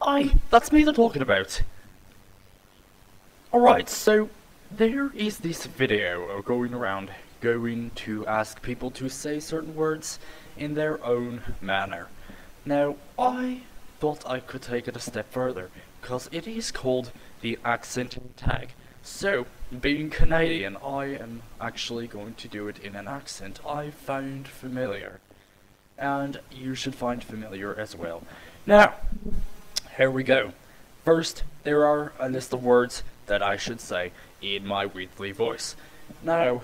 Aye, that's me they're talking about. Alright, so there is this video going around going to ask people to say certain words in their own manner. Now, I thought I could take it a step further, because it is called the accent tag. So, being Canadian, I am actually going to do it in an accent I found familiar. And you should find familiar as well. Now, here we go. First, there are a list of words that I should say in my weekly voice. Now,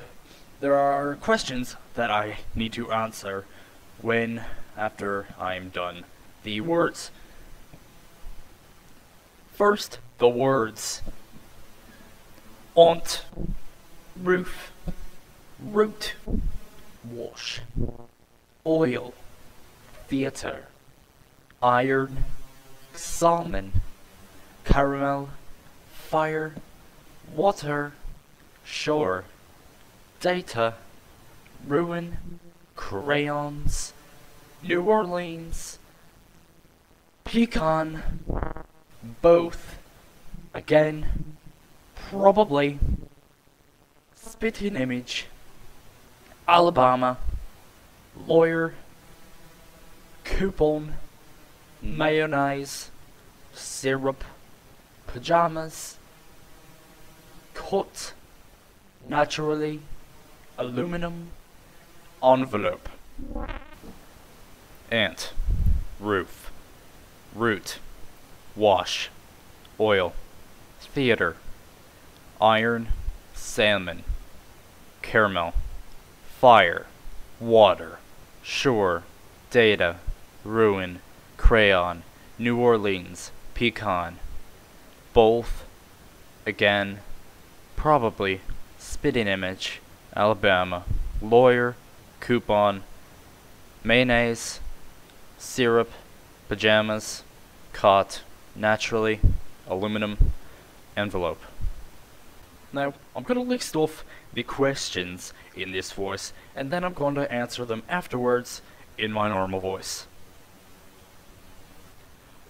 there are questions that I need to answer after I'm done the words. First, the words. Aunt, roof, root, wash, oil, theatre, iron, salmon, caramel, fire, water, shore, data, ruin, crayons, New Orleans, pecan, both, again, probably, spitting image, Alabama, lawyer, coupon, mayonnaise, syrup, pajamas, cut, naturally, aluminum, envelope. Ant, roof, root, wash, oil, theater, iron, salmon, caramel, fire, water, shore, data, ruin, crayon, New Orleans, pecan, both, again, probably, spitting image, Alabama, lawyer, coupon, mayonnaise, syrup, pajamas, cot, naturally, aluminum, envelope. Now, I'm gonna list off the questions in this voice, and then I'm going to answer them afterwards in my normal voice.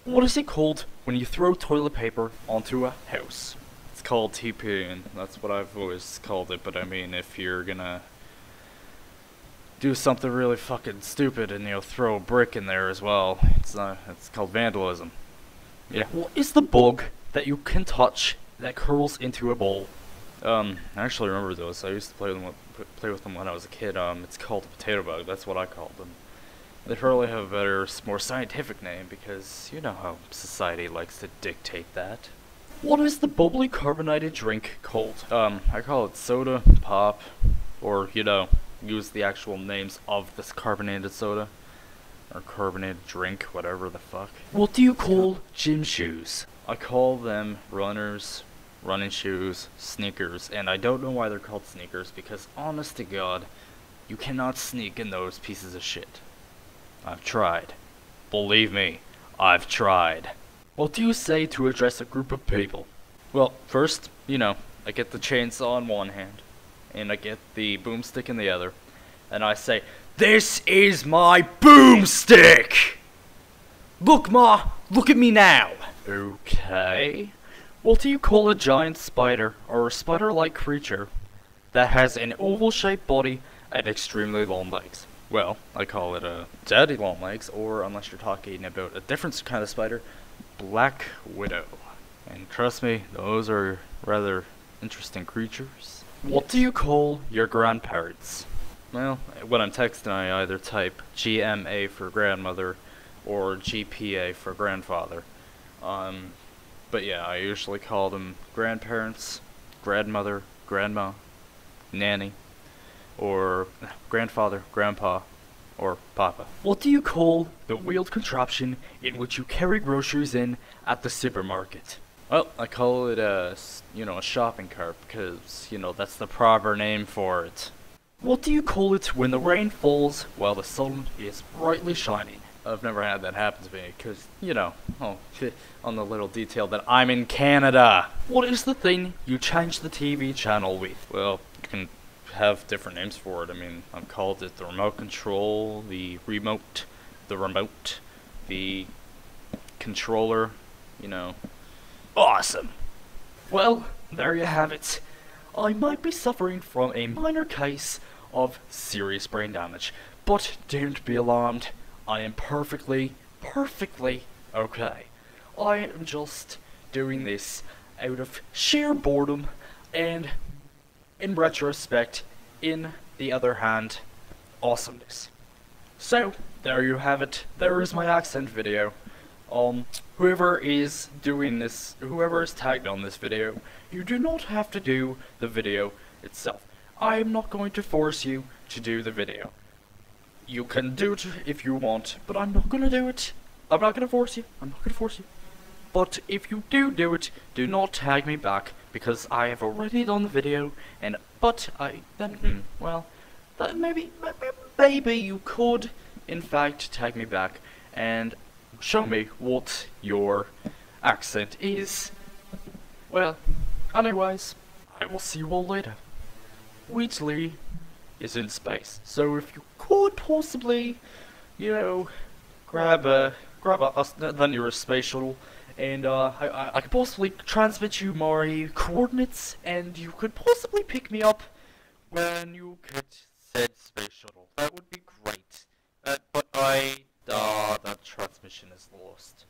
What is it called when you throw toilet paper onto a house? It's called TPing. That's what I've always called it, but I mean, if you're gonna do something really fucking stupid and you'll throw a brick in there as well, it's called vandalism. Yeah. What is the bug that you can touch that curls into a ball? I actually remember those. I used to play with them when I was a kid. It's called a potato bug. That's what I called them. They probably have a better, more scientific name because you know how society likes to dictate that. What is the bubbly carbonated drink called? I call it soda, pop, or, you know, use the actual names of this carbonated soda. Or carbonated drink, whatever the fuck. What do you call gym shoes? I call them runners, running shoes, sneakers, and I don't know why they're called sneakers because honest to God, you cannot sneak in those pieces of shit. I've tried. Believe me, I've tried. What do you say to address a group of people? Well, first, you know, I get the chainsaw in one hand, and I get the boomstick in the other, and I say, "This is my boomstick! Look, Ma, look at me now!" Okay. What do you call a giant spider, or a spider-like creature, that has an oval-shaped body and extremely long legs? Well, I call it a daddy long legs, or unless you're talking about a different kind of spider, black widow. And trust me, those are rather interesting creatures. What do you call your grandparents? Well, when I'm texting, I either type GMA for grandmother or GPA for grandfather. But yeah, I usually call them grandparents, grandmother, grandma, nanny, or grandfather, grandpa, or papa. What do you call the wheeled contraption in which you carry groceries in at the supermarket? Well, I call it a shopping cart because, that's the proper name for it. What do you call it when the rain falls while the sun is brightly shining? I've never had that happen to me because, on the little detail that I'm in Canada. What is the thing you change the TV channel with? Well, you can have different names for it. I mean, I've called it the remote control, the remote, the controller, you know, awesome. Well, there you have it. I might be suffering from a minor case of serious brain damage, but don't be alarmed. I am perfectly okay. I am just doing this out of sheer boredom, and in retrospect, in the other hand, awesomeness. So, there you have it. There is my accent video. Whoever is doing this, whoever is tagged on this video, you do not have to do the video itself. I am not going to force you to do the video. You can do it if you want, but I'm not gonna do it. I'm not gonna force you. But if you do it, do not tag me back, because I have already done the video, and, maybe you could, in fact, tag me back, and show me what your accent is. Well, anyways, I will see you all later. Wheatley is in space, so if you could possibly, grab us the nearest space shuttle, and I could possibly transmit you my coordinates, and you could possibly pick me up when you get said space shuttle. That would be great. But that transmission is lost.